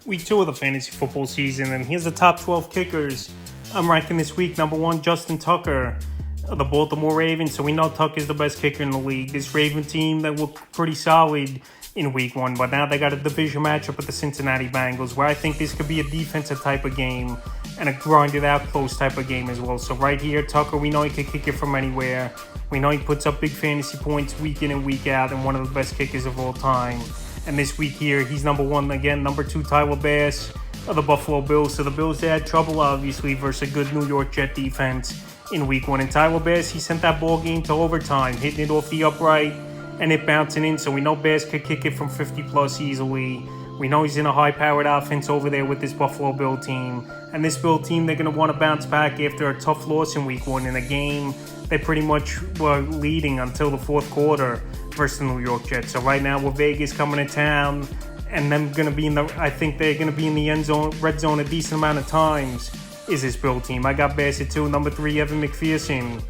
week 2 of the fantasy football season, and here's the top 12 kickers. I'm ranking this week. Number 1, Justin Tucker of the Baltimore Ravens. So we know Tucker's the best kicker in the league. This Raven team, that looked pretty solid in week 1, but now they got a division matchup with the Cincinnati Bengals, where I think this could be a defensive type of game and a grinded out close type of game as well. So right here, Tucker, we know he can kick it from anywhere. We know he puts up big fantasy points week in and week out, and one of the best kickers of all time. And this week here, he's number 1 again. Number 2, Tyler Bass of the Buffalo Bills. So the Bills, they had trouble, obviously, versus a good New York Jet defense in week 1. And Tyler Bass, he sent that ball game to overtime, hitting it off the upright and it bouncing in. So we know Bass could kick it from 50 plus easily. We know he's in a high-powered offense over there with this Buffalo Bill team. And this Bill team, they're going to want to bounce back after a tough loss in week 1 in a game they pretty much were leading until the fourth quarter versus the New York Jets. So right now, with Vegas coming to town, and them going to be I think they're going to be in the end zone, red zone a decent amount of times, is this Bill team. I got Bass at 2. Number 3, Evan McPherson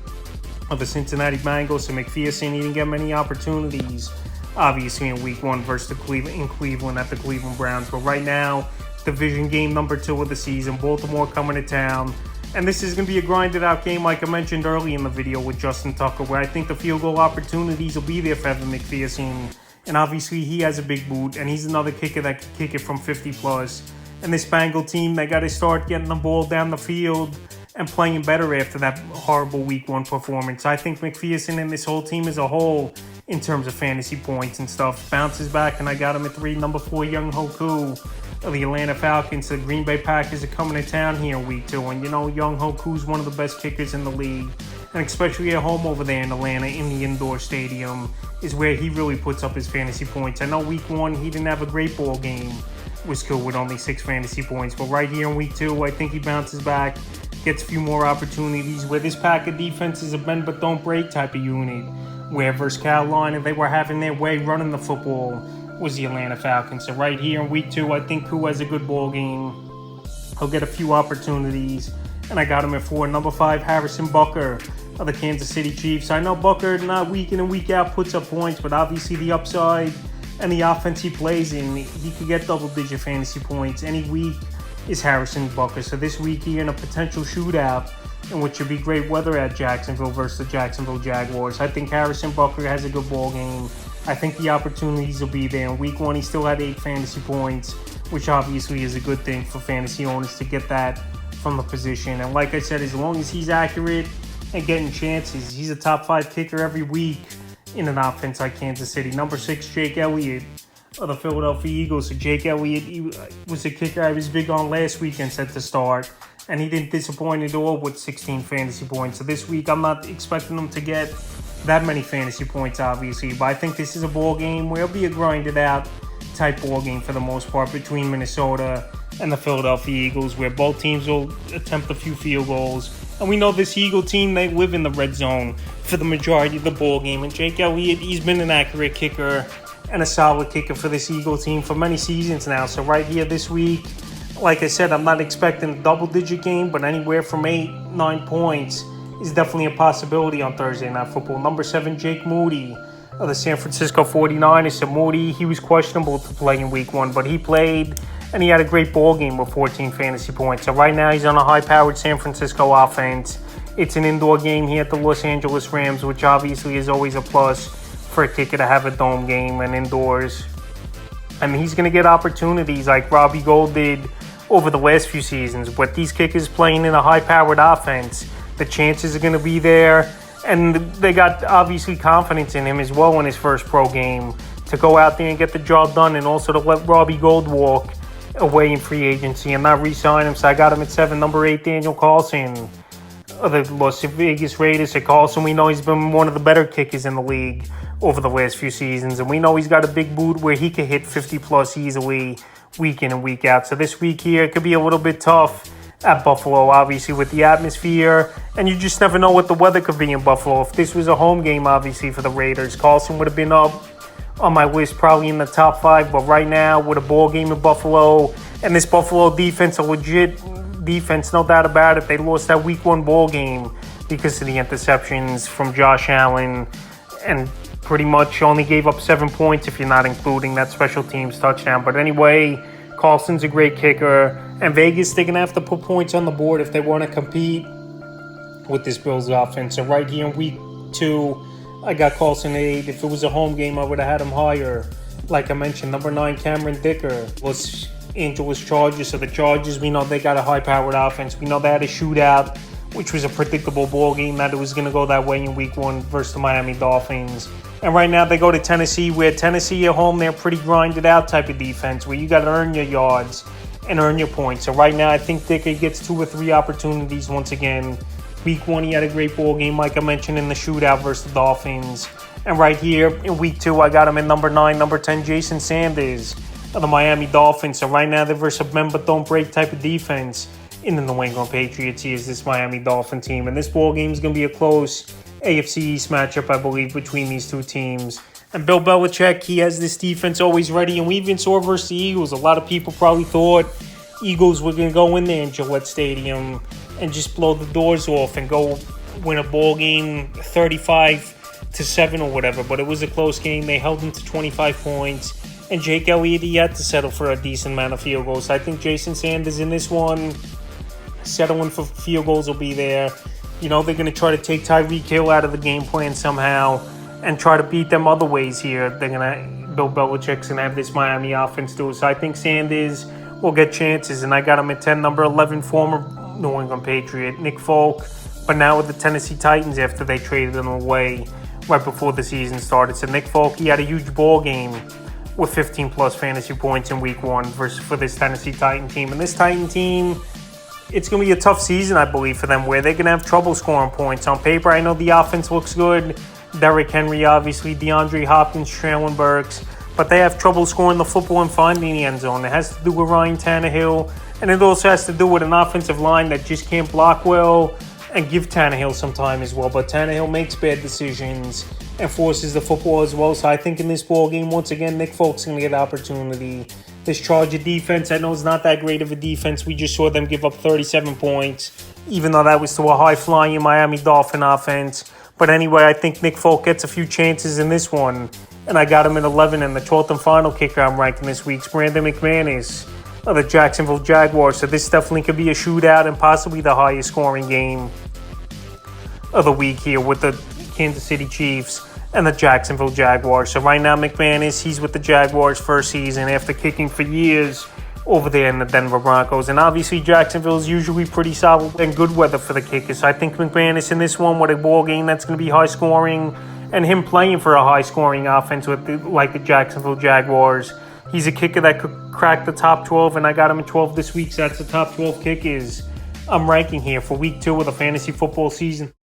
of the Cincinnati Bengals. So McPherson, he didn't get many opportunities, obviously, in week 1 versus Cleveland at the Cleveland Browns. But right now, division game number 2 of the season, Baltimore coming to town. And this is going to be a grinded out game, like I mentioned early in the video with Justin Tucker, where I think the field goal opportunities will be there for Evan McPherson. And obviously, he has a big boot, and he's another kicker that can kick it from 50 plus. And this Bengal team, they got to start getting the ball down the field and playing better after that horrible week 1 performance. I think McPherson and this whole team as a whole, in terms of fantasy points and stuff, bounces back, and I got him at 3. Number 4, Young Hoku of the Atlanta Falcons. The Green Bay Packers are coming to town here in week 2, and you know, Young Hoku's one of the best kickers in the league, and especially at home over there in Atlanta in the indoor stadium is where he really puts up his fantasy points. I know week 1 he didn't have a great ball game, was cool with only 6 fantasy points, but right here in week 2, I think he bounces back, gets a few more opportunities, where this Packer defense is a bend but don't break type of unit, where versus Carolina, they were having their way running the football, was the Atlanta Falcons. So right here in week 2, I think Koo has a good ball game. He'll get a few opportunities, and I got him at 4. Number 5, Harrison Butker of the Kansas City Chiefs. I know Butker, not week in and week out, puts up points, but obviously the upside and the offense he plays in, he could get double-digit fantasy points any week, is Harrison Butker. So this week here in a potential shootout, in which would be great weather at Jacksonville versus the Jacksonville Jaguars, I think Harrison Butker has a good ball game. I think the opportunities will be there. In week 1, he still had 8 fantasy points, which obviously is a good thing for fantasy owners to get that from the position. And like I said, as long as he's accurate and getting chances, he's a top 5 kicker every week in an offense like Kansas City. Number 6, Jake Elliott of the Philadelphia Eagles. So Jake Elliott, he was a kicker I was big on last weekend set to start, and he didn't disappoint at all with 16 fantasy points. So this week, I'm not expecting him to get that many fantasy points, obviously, but I think this is a ball game where it'll be a grinded out type ball game for the most part between Minnesota and the Philadelphia Eagles, where both teams will attempt a few field goals. And we know this Eagle team, they live in the red zone for the majority of the ball game. And Jake Elliott, he's been an accurate kicker and a solid kicker for this Eagle team for many seasons now. So right here this week, like I said, I'm not expecting a double-digit game, but anywhere from 8-9 points is definitely a possibility on Thursday Night Football. Number 7, Jake Moody of the San Francisco 49ers. So Moody, he was questionable to play in week 1, but he played, and he had a great ball game with 14 fantasy points. So right now he's on a high-powered San Francisco offense. It's an indoor game here at the Los Angeles Rams, which obviously is always a plus for a kicker to have a dome game and indoors. I mean, he's going to get opportunities like Robbie Gould did over the last few seasons, but these kickers playing in a high-powered offense, the chances are going to be there, and they got obviously confidence in him as well in his first pro game to go out there and get the job done, and also to let Robbie Gould walk away in free agency and not re-sign him. So I got him at 7. Number 8, Daniel Carlson of the Las Vegas Raiders. So Carlson, we know he's been one of the better kickers in the league over the last few seasons, and we know he's got a big boot where he could hit 50 plus easily week in and week out. So this week here, it could be a little bit tough at Buffalo, obviously, with the atmosphere, and you just never know what the weather could be in Buffalo. If this was a home game, obviously, for the Raiders, Carlson would have been up on my list, probably in the top 5, but right now, with a ball game in Buffalo, and this Buffalo defense, a legit defense, no doubt about it, they lost that week 1 ball game because of the interceptions from Josh Allen, and pretty much only gave up 7 points if you're not including that special teams touchdown. But anyway, Carlson's a great kicker. And Vegas, they're going to have to put points on the board if they want to compete with this Bills offense. So right here in week 2, I got Carlson at 8. If it was a home game, I would have had him higher. Like I mentioned, number 9, Cameron Dicker, Los Angeles Chargers. So the Chargers, we know they got a high-powered offense. We know they had a shootout, which was a predictable ball game, that it was going to go that way in week 1 versus the Miami Dolphins. And right now they go to Tennessee, where Tennessee at home, they're pretty grinded out type of defense, where you got to earn your yards and earn your points. So right now I think Dicker gets 2 or 3 opportunities once again. Week 1, he had a great ball game, like I mentioned, in the shootout versus the Dolphins. And right here in week 2, I got him in number 9, number 10, Jason Sanders of the Miami Dolphins. So right now they're versus a bend but don't break type of defense in the New England Patriots. He is this Miami Dolphin team. And this ball game is going to be a close AFC East matchup, I believe, between these two teams. And Bill Belichick, he has this defense always ready. And we even saw versus the Eagles. A lot of people probably thought Eagles were going to go in there in Gillette Stadium and just blow the doors off and go win a ball game 35-7 or whatever. But it was a close game. They held them to 25 points. And Jake Elliott, he had to settle for a decent amount of field goals. I think Jason Sanders in this one, settling for field goals will be there. You know, they're going to try to take Tyreek Hill out of the game plan somehow and try to beat them other ways here. Bill Belichick's going to have this Miami offense do it. So I think Sanders will get chances. And I got him at 10, number 11, former New England Patriot, Nick Folk, but now with the Tennessee Titans after they traded him away right before the season started. So Nick Folk, he had a huge ball game with 15-plus fantasy points in week 1 for this Tennessee Titan team. And this Titan team, it's going to be a tough season, I believe, for them, where they're going to have trouble scoring points. On paper, I know the offense looks good. Derrick Henry, obviously, DeAndre Hopkins, Traylon Burks, but they have trouble scoring the football and finding the end zone. It has to do with Ryan Tannehill, and it also has to do with an offensive line that just can't block well and give Tannehill some time as well. But Tannehill makes bad decisions and forces the football as well. So I think in this ball game, once again, Nick Folk's going to get an opportunity. This Charger defense, I know it's not that great of a defense. We just saw them give up 37 points, even though that was to a high-flying Miami Dolphin offense. But anyway, I think Nick Folk gets a few chances in this one. And I got him at 11, and the 12th and final kicker I'm ranking this week's Brandon McManus of the Jacksonville Jaguars. So this definitely could be a shootout and possibly the highest scoring game of the week here with the Kansas City Chiefs and the Jacksonville Jaguars. So right now, McManus, he's with the Jaguars first season after kicking for years over there in the Denver Broncos. And obviously, Jacksonville is usually pretty solid and good weather for the kickers. So I think McManus in this one with a ball game that's going to be high scoring, and him playing for a high scoring offense with the Jacksonville Jaguars, he's a kicker that could crack the top 12, and I got him at 12 this week. So that's the top 12 kickers I'm ranking here for week 2 of the fantasy football season.